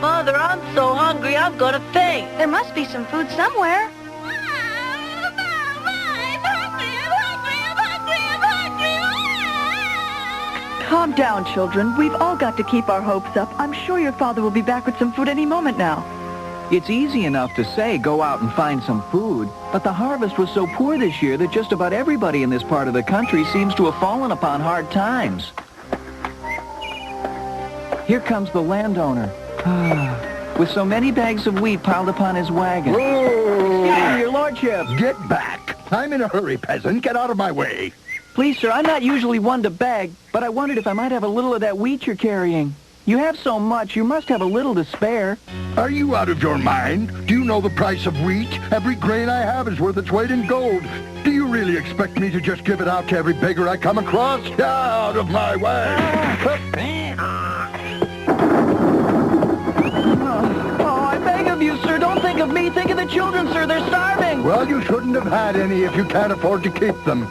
Mother, I'm so hungry, I'm gonna faint. There must be some food somewhere. Calm down, children. We've all got to keep our hopes up. I'm sure your father will be back with some food any moment now. It's easy enough to say, go out and find some food, but the harvest was so poor this year that just about everybody in this part of the country seems to have fallen upon hard times. Here comes the landowner, with so many bags of wheat piled upon his wagon. Whoa! Excuse me, your lordship. Get back! I'm in a hurry, peasant. Get out of my way. Please, sir, I'm not usually one to beg, but I wondered if I might have a little of that wheat you're carrying. You have so much, you must have a little to spare. Are you out of your mind? Do you know the price of wheat? Every grain I have is worth its weight in gold. Do you really expect me to just give it out to every beggar I come across? Out of my way! Oh, I beg of you, sir, don't think of me. Think of the children, sir. They're starving. Well, you shouldn't have had any if you can't afford to keep them.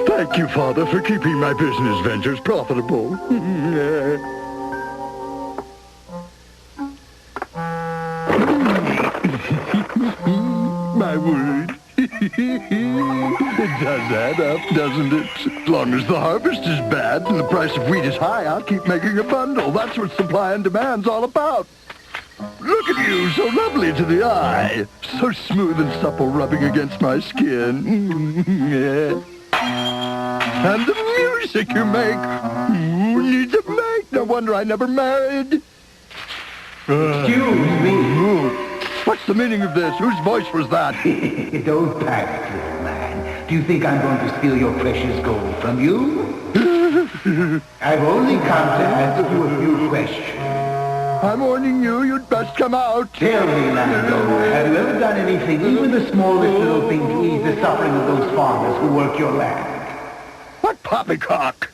Thank you, Father, for keeping my business ventures profitable. My word. It does add up, doesn't it? As long as the harvest is bad and the price of wheat is high, I'll keep making a bundle. That's what supply and demand's all about. Look at you, so lovely to the eye. So smooth and supple rubbing against my skin. And the music you make. Who needs a mate? No wonder I never married. Excuse me. What's the meaning of this? Whose voice was that? Don't panic, little man. Do you think I'm going to steal your precious gold from you? I've only come to ask you a few questions. I'm warning you, you'd best come out. Tell me, Lando, have you ever done anything, even the smallest little thing, to ease the suffering of those farmers who work your land? What poppycock?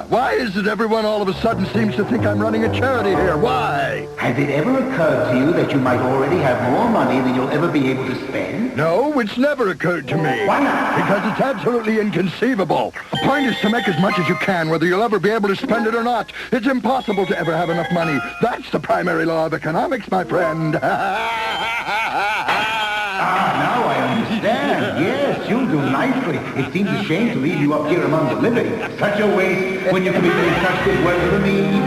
Why is it everyone all of a sudden seems to think I'm running a charity here? Why? Has it ever occurred to you that you might already have more money than you'll ever be able to spend? No, it's never occurred to me. Why not? Because it's absolutely inconceivable. The point is to make as much as you can, whether you'll ever be able to spend it or not. It's impossible to ever have enough money. That's the primary law of economics, my friend. Now I understand. Yes, you'll do nicely. It seems a shame to leave you up here among the living. Such a waste when you could be doing such good work for me.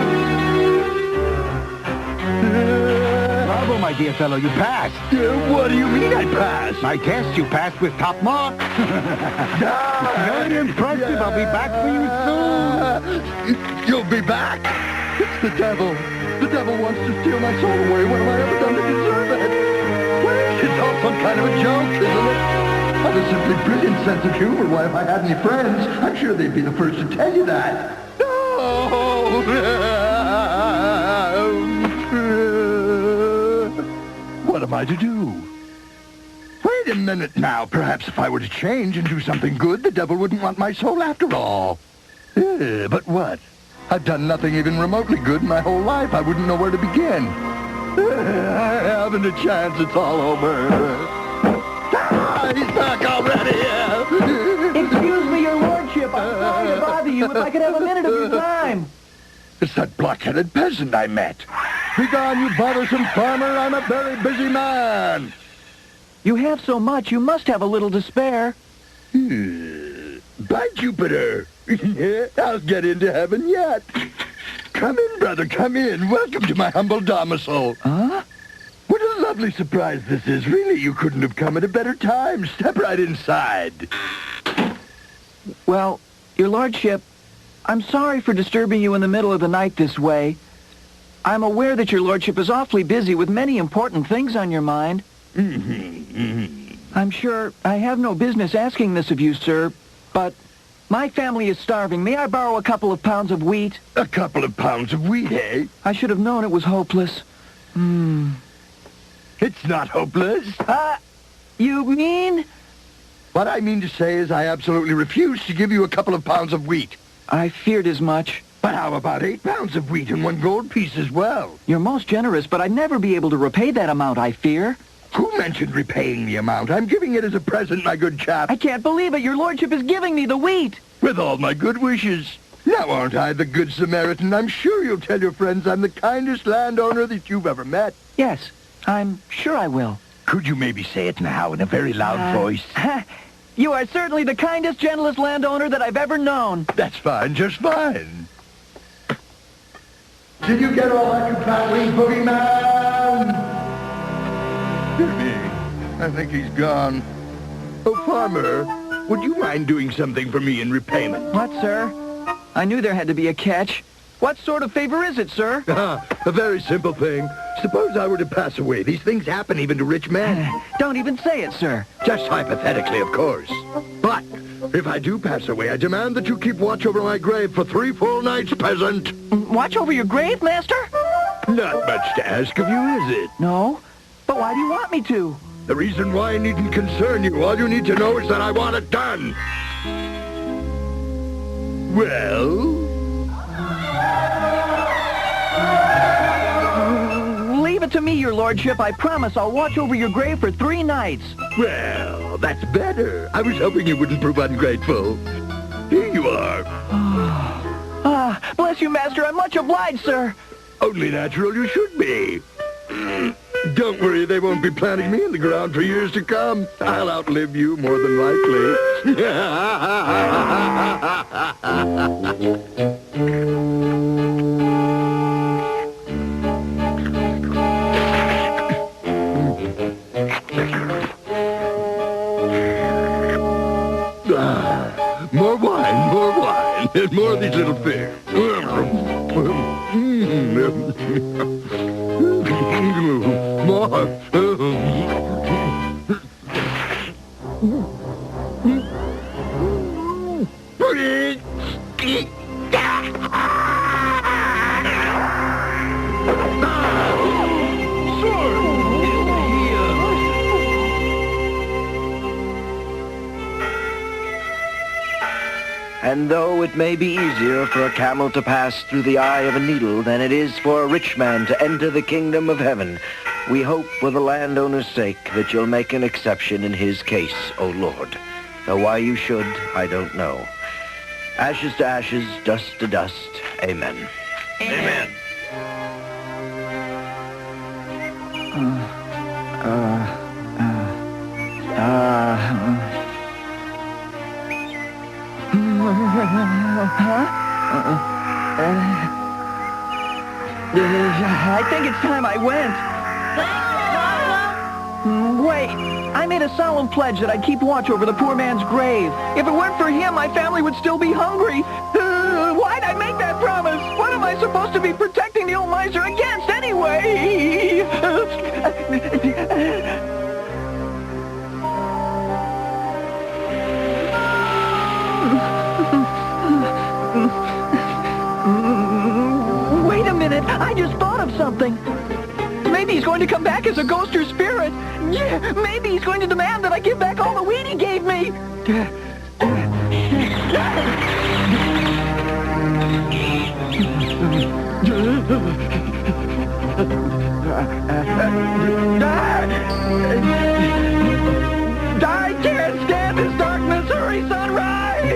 Bravo, my dear fellow, you passed. What do you mean I passed? I guess you passed with top marks. Very impressive. I'll be back for you soon. You'll be back? It's the devil. The devil wants to steal my soul away. What have I ever done to deserve it? It's all some kind of a joke, isn't it? I've a simply brilliant sense of humor. Why, if I had any friends, I'm sure they'd be the first to tell you that. No! What am I to do? Wait a minute now. Perhaps if I were to change and do something good, the devil wouldn't want my soul after all. But what? I've done nothing even remotely good in my whole life. I wouldn't know where to begin. I haven't a chance. It's all over. He's back already. Excuse me, your lordship. I'm sorry to bother you. If I could have a minute of your time. It's that black-headed peasant I met. Begone, you bothersome farmer. I'm a very busy man. You have so much, you must have a little to spare. By Jupiter. I'll get into heaven yet. Come in, brother, come in. Welcome to my humble domicile. Huh? What a lovely surprise this is. Really, you couldn't have come at a better time. Step right inside. Well, your lordship, I'm sorry for disturbing you in the middle of the night this way. I'm aware that your lordship is awfully busy with many important things on your mind. I'm sure I have no business asking this of you, sir, but my family is starving. May I borrow a couple of pounds of wheat? A couple of pounds of wheat, eh? I should have known it was hopeless. It's not hopeless. You mean? What I mean to say is I absolutely refuse to give you a couple of pounds of wheat. I feared as much. But how about 8 pounds of wheat and 1 gold piece as well? You're most generous, but I'd never be able to repay that amount, I fear. Who mentioned repaying the amount? I'm giving it as a present, my good chap. I can't believe it. Your lordship is giving me the wheat. With all my good wishes. Now, aren't I the good Samaritan? I'm sure you'll tell your friends I'm the kindest landowner that you've ever met. Yes, I'm sure I will. Could you maybe say it now in a very loud voice? You are certainly the kindest, gentlest landowner that I've ever known. That's fine, just fine. Did you get all that, you prattling boogeyman? Dear me, I think he's gone. Oh, farmer, would you mind doing something for me in repayment? What, sir? I knew there had to be a catch. What sort of favor is it, sir? A very simple thing. Suppose I were to pass away. These things happen even to rich men. Don't even say it, sir. Just hypothetically, of course. But if I do pass away, I demand that you keep watch over my grave for 3 full nights, peasant. Watch over your grave, master? Not much to ask of you, is it? No. But why do you want me to? The reason why needn't concern you. All you need to know is that I want it done. Well? Leave it to me, your lordship. I promise I'll watch over your grave for 3 nights. Well, that's better. I was hoping you wouldn't prove ungrateful. Here you are. Bless you, master. I'm much obliged, sir. Only natural you should be. Don't worry, they won't be planting me in the ground for years to come. I'll outlive you more than likely. More wine, and more of these little fish. More. And though it may be easier for a camel to pass through the eye of a needle than it is for a rich man to enter the kingdom of heaven, we hope for the landowner's sake that you'll make an exception in his case, O Lord. Though why you should, I don't know. Ashes to ashes, dust to dust. Amen. Amen. I think it's time I went. Wait, I made a solemn pledge that I'd keep watch over the poor man's grave. If it weren't for him, my family would still be hungry. Why'd I make that promise? What am I supposed to be protecting the old miser against anyway? Wait a minute, I just thought of something. Maybe he's going to come back as a ghost or spirit. Yeah, maybe he's going to demand that I give back all the weed he gave me. I can't stand this darkness. Hurry, sunrise!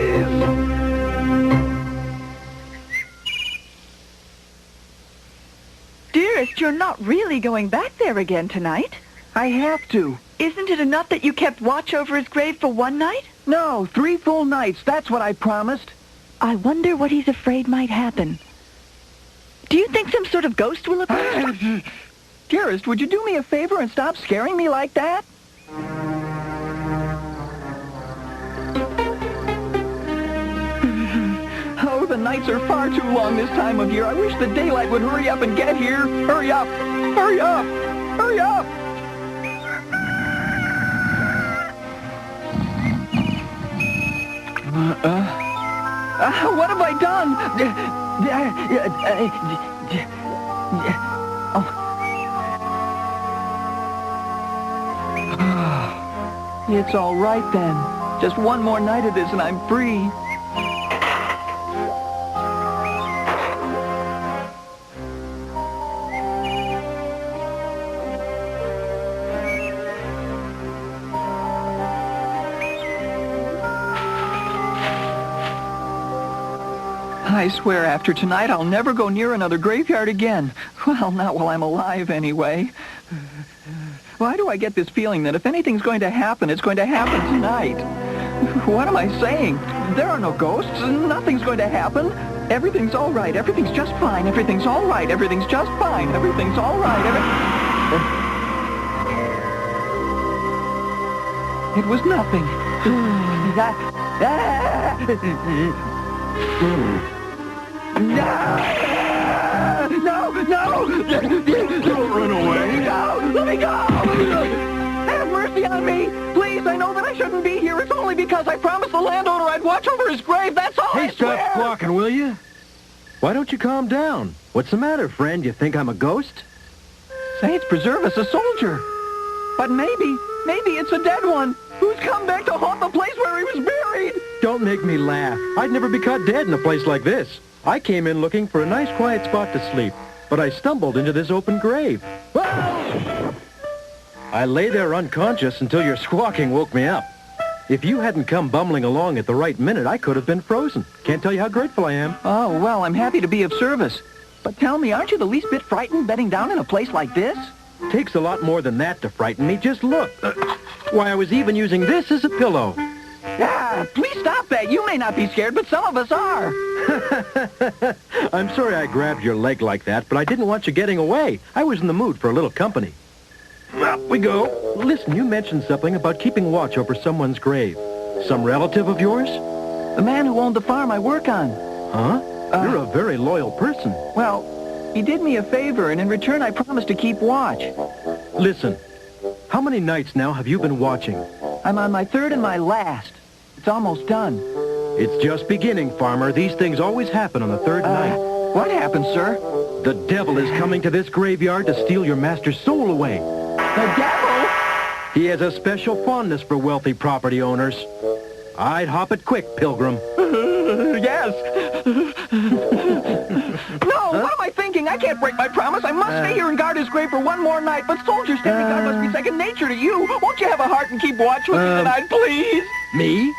Dearest, you're not really going back there again tonight. I have to. Isn't it enough that you kept watch over his grave for 1 night? No, 3 full nights. That's what I promised. I wonder what he's afraid might happen. Do you think some sort of ghost will appear? Dearest, would you do me a favor and stop scaring me like that? Oh, the nights are far too long this time of year. I wish the daylight would hurry up and get here. Hurry up! Hurry up! Hurry up! What have I done? It's all right then. Just 1 more night of this and I'm free. I swear after tonight I'll never go near another graveyard again. Well, not while I'm alive anyway. Why do I get this feeling that if anything's going to happen, it's going to happen tonight? What am I saying? There are no ghosts, and nothing's going to happen. Everything's all right. Everything's just fine. Everything's all right. Everything's just fine. Everything's all right. It was nothing. No! Don't run away. No! Let me go! Have mercy on me! Please, I know that I shouldn't be here. It's only because I promised the landowner I'd watch over his grave. That's all. Hey, I swear. stop squawking, will you? Why don't you calm down? What's the matter, friend? You think I'm a ghost? Saints preserve us, a soldier. But maybe it's a dead one who's come back to haunt the place where he was buried. Don't make me laugh. I'd never be caught dead in a place like this. I came in looking for a nice quiet spot to sleep, but I stumbled into this open grave. Whoa! I lay there unconscious until your squawking woke me up. If you hadn't come bumbling along at the right minute, I could have been frozen. Can't tell you how grateful I am. Oh, well, I'm happy to be of service. But tell me, aren't you the least bit frightened bedding down in a place like this? Takes a lot more than that to frighten me. Just look. Why, I was even using this as a pillow. Ah, please stop that. You may not be scared, but some of us are. I'm sorry I grabbed your leg like that, but I didn't want you getting away. I was in the mood for a little company. Up we go. Listen, you mentioned something about keeping watch over someone's grave. Some relative of yours? The man who owned the farm I work on. Huh? You're a very loyal person. Well, he did me a favor, and in return I promised to keep watch. Listen, how many nights now have you been watching? I'm on my third and my last. It's almost done. It's just beginning, farmer. These things always happen on the third night. What happened, sir? The devil is coming to this graveyard to steal your master's soul away. The devil? He has a special fondness for wealthy property owners. I'd hop it quick, Pilgrim. Yes. No, what am I thinking? I can't break my promise. I must stay here and guard his grave for one more night. But soldier standing guard must be second nature to you. Won't you have a heart and keep watch with me tonight, please? Me?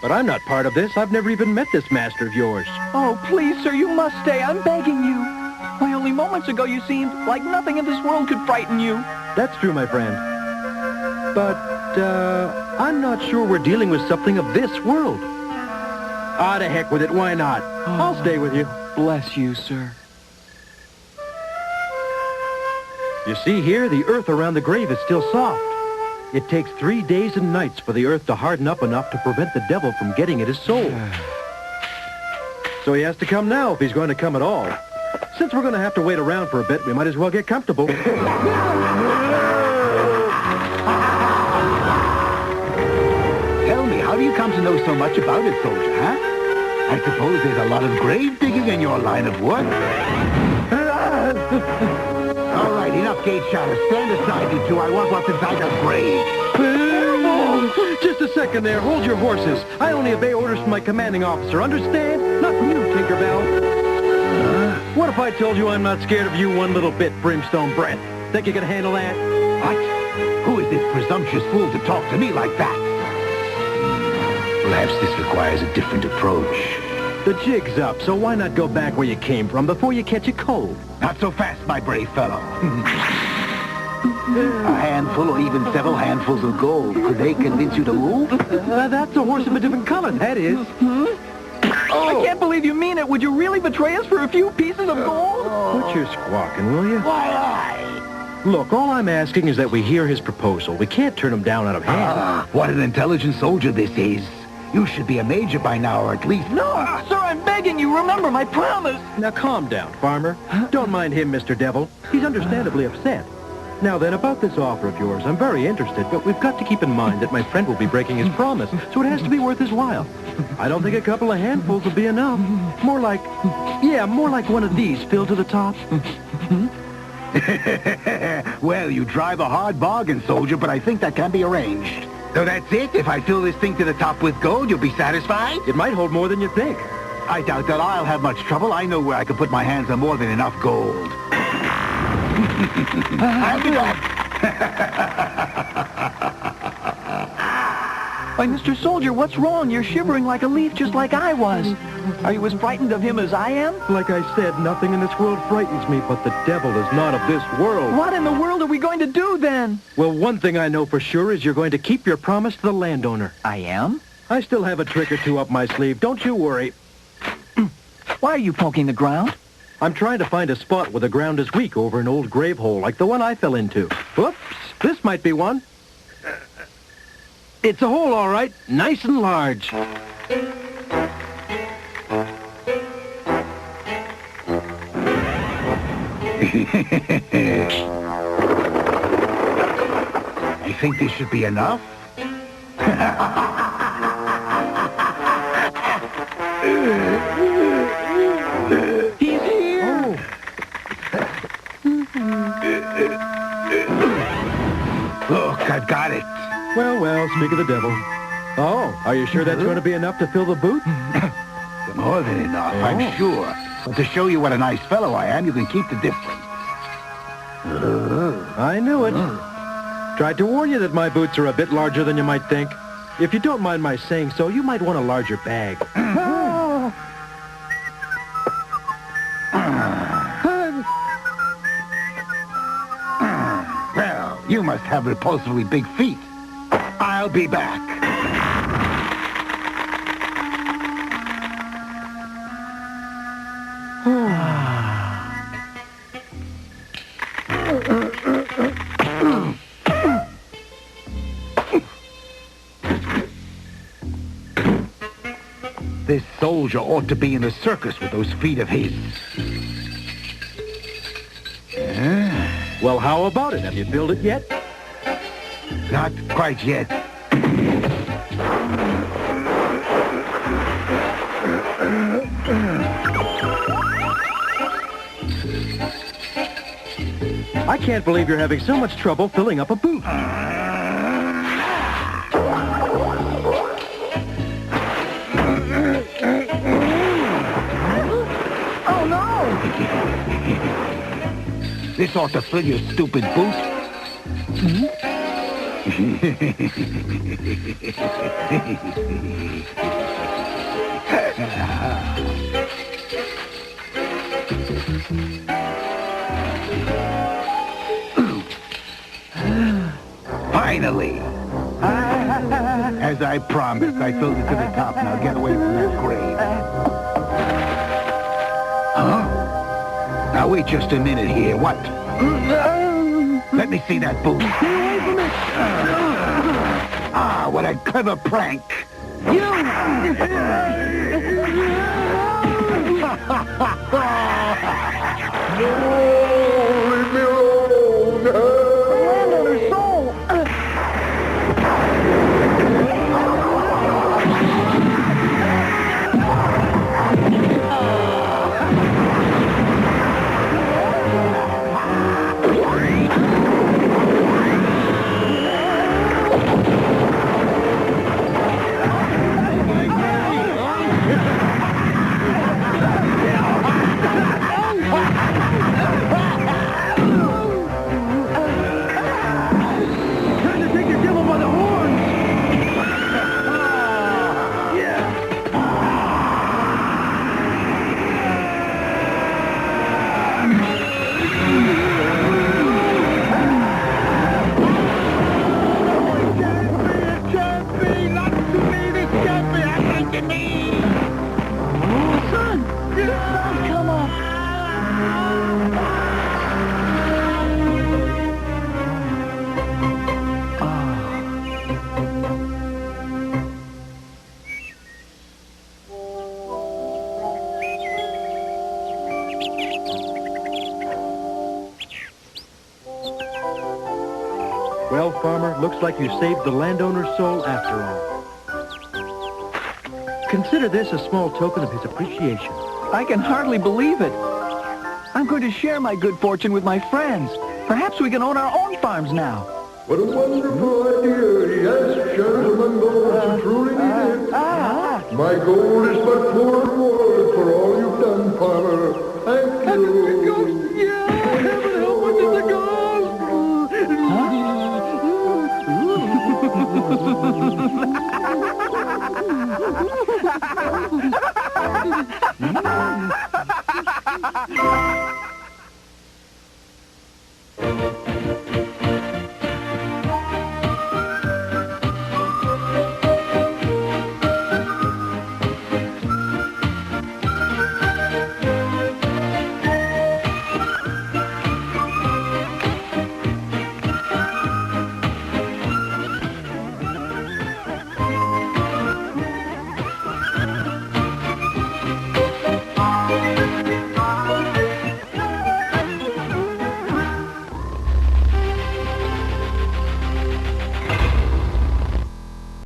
But I'm not part of this. I've never even met this master of yours. Oh, please, sir, you must stay. I'm begging you. Why, only moments ago you seemed like nothing in this world could frighten you. That's true, my friend. But, I'm not sure we're dealing with something of this world. Ah, to heck with it. Why not? I'll stay with you. Bless you, sir. You see here, the earth around the grave is still soft. It takes 3 days and nights for the earth to harden up enough to prevent the devil from getting at his soul. So he has to come now if he's going to come at all. Since we're going to have to wait around for a bit, we might as well get comfortable. Tell me, how do you come to know so much about it, soldier, huh? I suppose there's a lot of grave digging in your line of work. All right, enough gate shatter. Stand aside, you two. I want what's inside the grave. Just a second there. Hold your horses. I only obey orders from my commanding officer. Understand? Not from you, Tinkerbell. What if I told you I'm not scared of you one little bit, Brimstone Brent? Think you can handle that? What? Who is this presumptuous fool to talk to me like that? Perhaps this requires a different approach. The jig's up, so why not go back where you came from before you catch a cold? Not so fast, my brave fellow. A handful or even several handfuls of gold. Could they convince you to move? That's a horse of a different color, that is. I can't believe you mean it. Would you really betray us for a few pieces of gold? Quit your squawking, will you? Why, I... Look, all I'm asking is that we hear his proposal. We can't turn him down out of hand. What an intelligent soldier this is. You should be a major by now, or at least... No, sir, I'm begging you. Remember my promise. Now calm down, farmer. Don't mind him, Mr. Devil. He's understandably upset. Now then, about this offer of yours, I'm very interested, but we've got to keep in mind that my friend will be breaking his promise, so it has to be worth his while. I don't think a couple of handfuls will be enough. More like one of these filled to the top. Well, you drive a hard bargain, soldier, but I think that can be arranged. So that's it? If I fill this thing to the top with gold, you'll be satisfied? It might hold more than you think. I doubt that I'll have much trouble. I know where I can put my hands on more than enough gold. I'll be back. Why, Mr. Soldier, what's wrong? You're shivering like a leaf just like I was. Are you as frightened of him as I am? Like I said, nothing in this world frightens me, but the devil is not of this world. What in the world are we going to do then? Well, one thing I know for sure is you're going to keep your promise to the landowner. I am? I still have a trick or two up my sleeve. Don't you worry. Why are you poking the ground? I'm trying to find a spot where the ground is weak over an old grave hole like the one I fell into. Whoops, this might be one. It's a hole, all right. Nice and large. I think this should be enough. He's here! Look, I've got it. Well, speak of the devil. Oh, are you sure that's going to be enough to fill the boot? More than enough, I'm sure. But to show you what a nice fellow I am, you can keep the difference. I knew it. Tried to warn you that my boots are a bit larger than you might think. If you don't mind my saying so, you might want a larger bag. Well, you must have repulsively big feet. I'll be back. This soldier ought to be in a circus with those feet of his. Well, how about it? Have you filled it yet? Not quite yet. I can't believe you're having so much trouble filling up a boot. Oh, no! This ought to fill your stupid boot. Finally! As I promised, I filled it to the top. Now get away from that grave. Huh? Now wait just a minute here. What? Let me see that boot. Ah, what a clever prank. Landowner's soul! Well, Farmer, looks like you saved the landowner's soul after all. Consider this a small token of his appreciation. I can hardly believe it. I'm going to share my good fortune with my friends. Perhaps we can own our own farms now. What a wonderful idea. Yes, share it among those who truly need it. My gold is but poor reward for all you've done, farmer. Thank you. Yeah, heaven help us in the ghost! Mm.